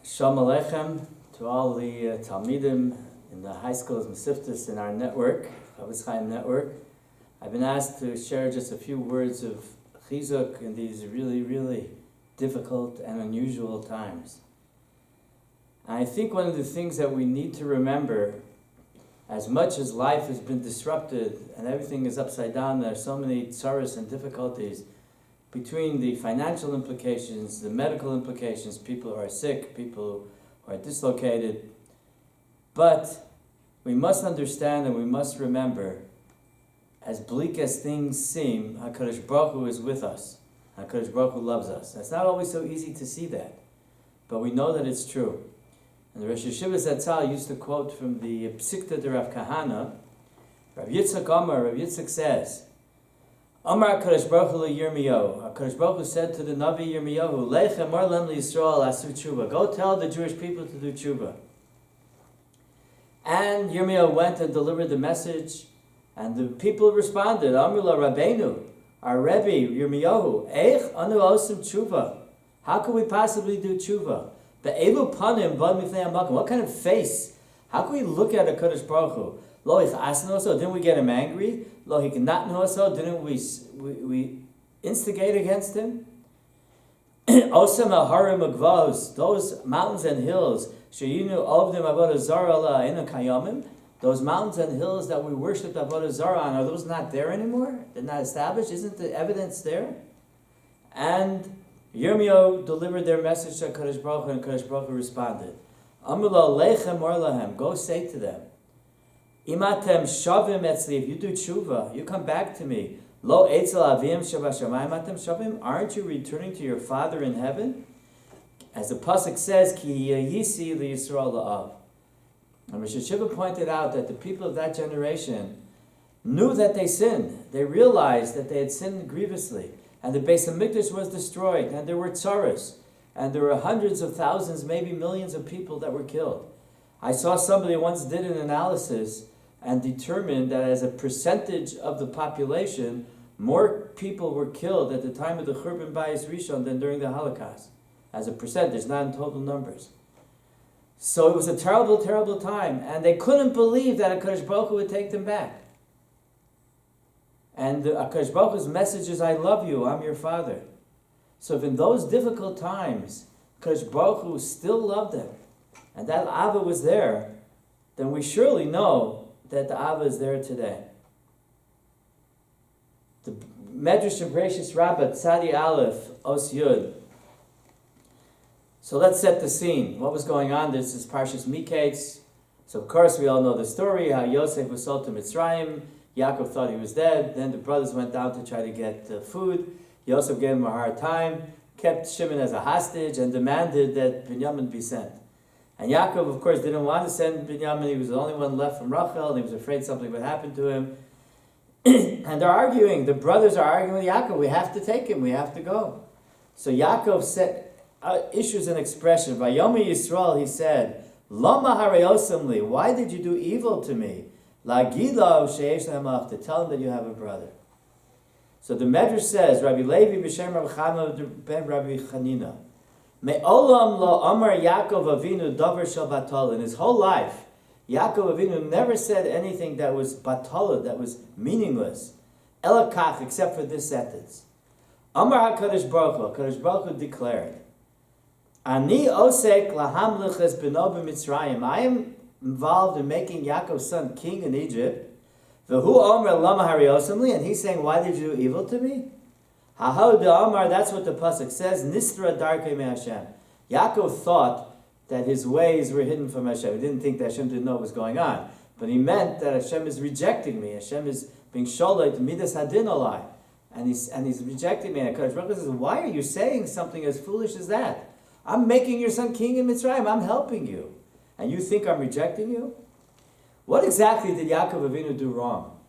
Shalom Aleichem to all the Talmidim in the high schools Mesiftas in our network, Chavis Chaim network. I've been asked to share just a few words of chizuk in these really, really difficult and unusual times. And I think one of the things that we need to remember, as much as life has been disrupted and everything is upside down, there are so many tsaras and difficulties, between the financial implications, the medical implications, people who are sick, people who are dislocated. But we must understand and we must remember, as bleak as things seem, HaKadosh Baruch Hu is with us. HaKadosh Baruch Hu loves us. It's not always so easy to see that, but we know that it's true. And the Rosh Yeshiva Zatzal used to quote from the Psikta de Rav Kahana. Rav Yitzchak Amar, Rav Yitzchak says, Amar HaKadosh Baruch Hu Yirmiyahu. HaKadosh Baruch Hu said to the Navi Yirmiyahu, Lech emor lem liYisrael asu tshuva. Go tell the Jewish people to do tshuva. And Yirmiyahu went and delivered the message, and the people responded, Amar la Rabbeinu, our Rabbi Yirmiyahu, Eich anu osim tshuva. How could we possibly do tshuva? Be'elu panim bad mifnei hamakom. What kind of face? How can we look at HaKadosh Baruch Hu? Lo ichasnu oso, didn't we get him angry? Lo hiknatnu oso, didn't we instigate against him? Osam al harim agvos, those mountains and hills, sheyinu ovdim avodah zara la inu kayamim, those mountains and hills that we worshipped avodah zara on, are those not there anymore? They're not established? Isn't the evidence there? And Yirmiyahu delivered their message to HaKadosh Baruch Hu, and HaKadosh Baruch Hu responded, Amrullah lechem or lahem, go say to them, Imatem shavim etzli, if you do tshuva, you come back to me. Lo etzel avim shabashamayim atem shavim, aren't you returning to your Father in heaven? As the pasuk says, Ki yisi liYisrael la'av. And Rosh Yeshiva pointed out that the people of that generation knew that they sinned. They realized that they had sinned grievously. And the Beis HaMikdash was destroyed, and there were tsaras, and there were hundreds of thousands, maybe millions of people that were killed. I saw somebody once did an analysis and determined that as a percentage of the population, more people were killed at the time of the Churban Bayis Rishon than during the Holocaust. As a percentage, not in total numbers. So it was a terrible, terrible time, and they couldn't believe that HaKadosh Baruch Hu would take them back. And HaKadosh Baruch Hu's message is, I love you, I'm your Father. So if in those difficult times, HaKadosh Baruch Hu still loved them, and that Ava was there, then we surely know that the Ava is there today. The Medrash and Gracious Rabbi, Tzadi Aleph, Os Yud. So let's set the scene. What was going on? This is Parshas Miketz. So of course we all know the story, how Yosef was sold to Mitzrayim. Yaakov thought he was dead. Then the brothers went down to try to get food. Yosef gave him a hard time, kept Shimon as a hostage, and demanded that Binyamin be sent. And Yaakov, of course, didn't want to send Binyamin. He was the only one left from Rachel, and he was afraid something would happen to him. And they're arguing. The brothers are arguing with Yaakov. We have to take him. We have to go. So Yaakov issues an expression. Vayomi Yisrael, he said, Lama hareyosamli, why did you do evil to me? Lagilo sheyesh lehem, to tell him that you have a brother. So the Medrash says, Rabbi Levi b'shem Rabbi Chama ben Rabbi Chanina, Me'olam lo amar Yaakov Avinu davar shel batal. In his whole life, Yaakov Avinu never said anything that was batal, that was meaningless. Elakach, except for this sentence. Amar HaKadosh Baruch Hu, HaKadosh Baruch Hu declared, Ani osek lahamliches b'no b'Mitzrayim. I am involved in making Yaakov's son king in Egypt. V'hu omer lama hariosamli, and he's saying, why did you do evil to me? Haho de Amar, that's what the pasuk says. Nistra darkei me Hashem. Yaakov thought that his ways were hidden from Hashem. He didn't think that Hashem didn't know what was going on, but he meant that Hashem is rejecting me. Hashem is being sholei to midas hadin alai, and he's rejecting me. And HaKadosh Baruch Hu says, why are you saying something as foolish as that? I'm making your son king in Mitzrayim. I'm helping you, and you think I'm rejecting you? What exactly did Yaakov Avinu do wrong?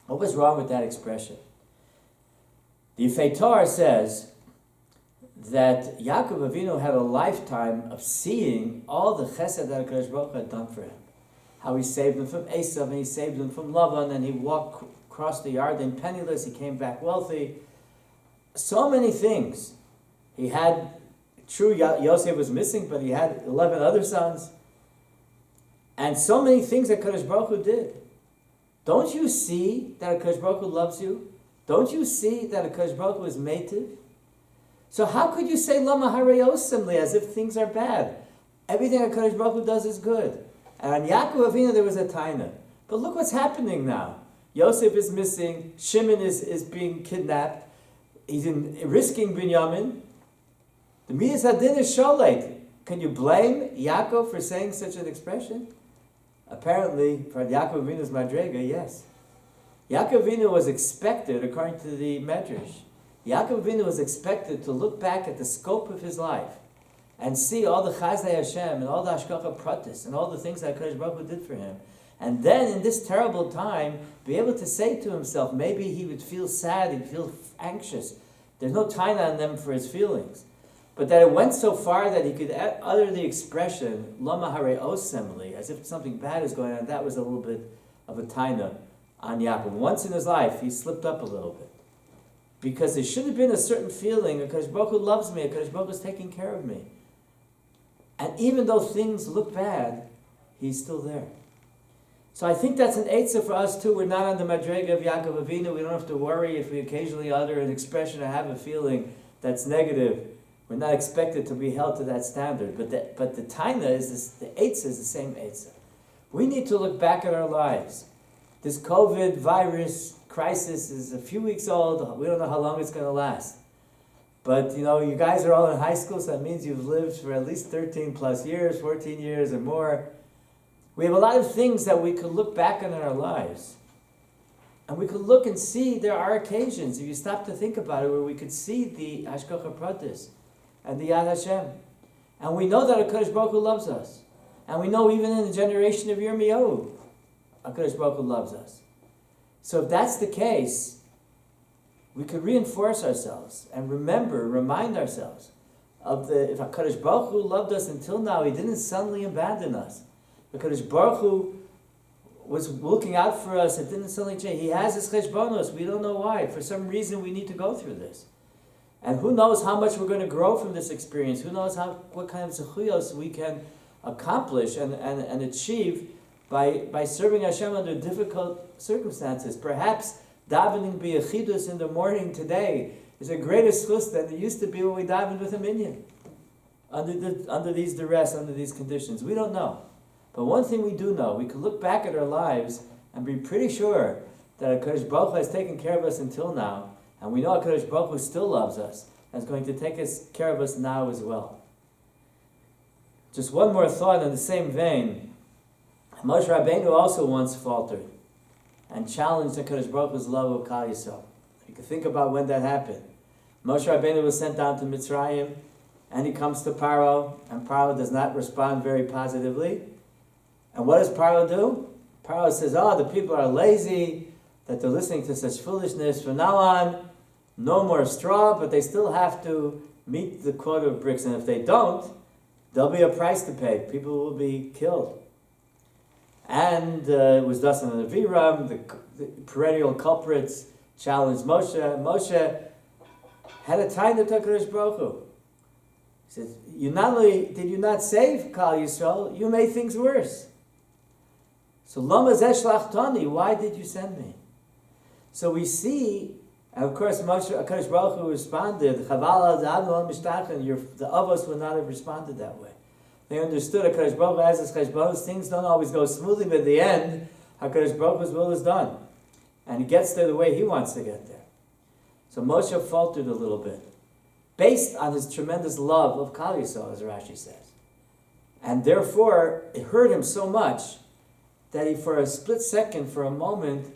What was wrong with that expression? The Feitar says that Yaakov Avinu had a lifetime of seeing all the chesed that HaKadosh Baruch Hu had done for him. How he saved him from Esav, and he saved him from Lavan, and he walked across the Yarden penniless, he came back wealthy. So many things. He had True, Yosef was missing, but he had 11 other sons. And so many things that Kadosh Baruch Hu did. Don't you see that Kadosh Baruch Hu loves you? Don't you see that Kadosh Baruch Hu is mated? So how could you say Lama Hareyosimli as if things are bad? Everything that Kadosh Baruch Hu does is good. And on Yaakov Avinu there was a taina. But look what's happening now. Yosef is missing. Shimon is being kidnapped. He's risking Binyamin. The Midas Hadin is Sholeit. Can you blame Yaakov for saying such an expression? Apparently, for Yaakov Avinu's Madrega, yes. Yaakov Avinu was expected, according to the Medrash, Yaakov Avinu was expected to look back at the scope of his life and see all the Chazdei Hashem and all the Hashgacha Pratis and all the things that Kadosh Baruch Hu did for him. And then, in this terrible time, be able to say to himself, maybe he would feel sad, he'd feel anxious. There's no taina on them for his feelings. But that it went so far that he could utter the expression, Lama Hare Osemli, as if something bad is going on, that was a little bit of a taina on Yaakov. Once in his life, he slipped up a little bit. Because there should have been a certain feeling, Akash Baruch Hu loves me, Akash Baruch Hu is taking care of me. And even though things look bad, he's still there. So I think that's an eitzah for us too. We're not on the madrega of Yaakov Avinu. We don't have to worry if we occasionally utter an expression or have a feeling that's negative. We're not expected to be held to that standard. But the taina is this, the eitzah is the same eitzah. We need to look back at our lives. This COVID virus crisis is a few weeks old. We don't know how long it's going to last. But you guys are all in high school, so that means you've lived for at least 13 plus years, 14 years or more. We have a lot of things that we could look back on in our lives. And we could look and see there are occasions, if you stop to think about it, where we could see the Hashgacha Pratis and the Yad Hashem. And we know that HaKadosh Baruch Hu loves us. And we know even in the generation of Yirmiyahu, HaKadosh Baruch Hu loves us. So if that's the case, we could reinforce ourselves and remind ourselves of if HaKadosh Baruch Hu loved us until now, He didn't suddenly abandon us. HaKadosh Baruch Hu was looking out for us, it didn't suddenly change. He has His cheshbonos, we don't know why. For some reason we need to go through this. And who knows how much we're going to grow from this experience. Who knows what kind of zechuyos we can accomplish and achieve by serving Hashem under difficult circumstances. Perhaps davening b'yechidus in the morning today is a greater schus than it used to be when we davened with a minyan. Under these duress, under these conditions. We don't know. But one thing we do know, we can look back at our lives and be pretty sure that HaKadosh Baruch Hu has taken care of us until now, and we know HaKadosh Baruch Hu still loves us, and is going to take care of us now as well. Just one more thought in the same vein. Moshe Rabbeinu also once faltered and challenged HaKadosh Baruch Hu's love of Klal Yisrael. You can think about when that happened. Moshe Rabbeinu was sent down to Mitzrayim, and he comes to Paro, and Paro does not respond very positively. And what does Paro do? Paro says, the people are lazy, that they're listening to such foolishness. From now on, no more straw, but they still have to meet the quota of bricks. And if they don't, there'll be a price to pay. People will be killed. And it was Dasan and Aviram, the perennial culprits, challenged Moshe. Moshe had a time to HaKadosh Baruch Hu. He said, not only did you not save Klal Yisrael, you made things worse. So Lama zeh shlachtani, why did you send me? So we see, and of course HaKadosh Baruch Hu responded, Chaval al mishtachan, the Avos would not have responded that way. They understood HaKadosh Baruch Hu has his cheshbonos. Things don't always go smoothly, but at the end, HaKadosh Baruch Hu's will is done. And he gets there the way he wants to get there. So Moshe faltered a little bit, based on his tremendous love of Klal Yisrael, as Rashi says. And therefore, it hurt him so much that he, for a split second, for a moment,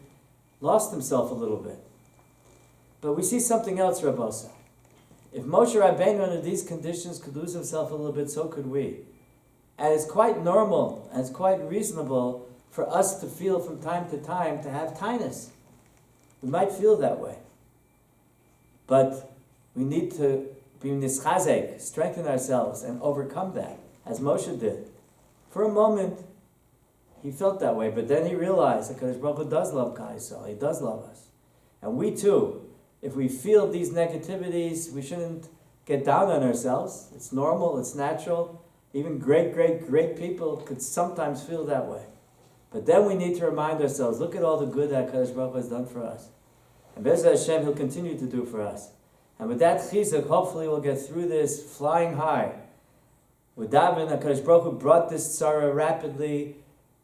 lost himself a little bit. But we see something else, Rabbosa. If Moshe Rabbeinu under these conditions could lose himself a little bit, so could we. And it's quite normal, and it's quite reasonable for us to feel from time to time to have tinus. We might feel that way. But we need to be nischazek, strengthen ourselves, and overcome that, as Moshe did. For a moment, he felt that way, but then he realized that HaKadosh Baruch Hu does love Klal Yisrael. He does love us. And we too, if we feel these negativities, we shouldn't get down on ourselves. It's normal, it's natural. Even great people could sometimes feel that way. But then we need to remind ourselves, look at all the good that HaKadosh Baruch Hu has done for us. And Be'ezras Hashem, He'll continue to do for us. And with that chizuk, hopefully we'll get through this flying high. With davening, HaKadosh Baruch Hu brought this tzara rapidly.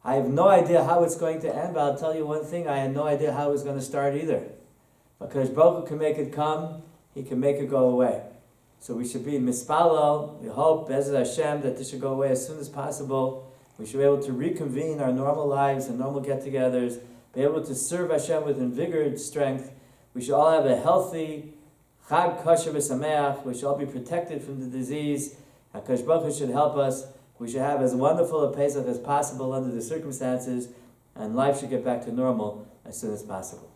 I have no idea how it's going to end, but I'll tell you one thing, I had no idea how it was going to start either. HaKadosh Baruch Hu can make it come, He can make it go away. So we should be mispalel. We hope, Be'ezras Hashem, that this should go away as soon as possible. We should be able to reconvene our normal lives and normal get-togethers, be able to serve Hashem with invigorated strength. We should all have a healthy Chag Kosher V'Sameach. We should all be protected from the disease. HaKadosh Baruch Hu should help us. We should have as wonderful a Pesach as possible under the circumstances, and life should get back to normal as soon as possible.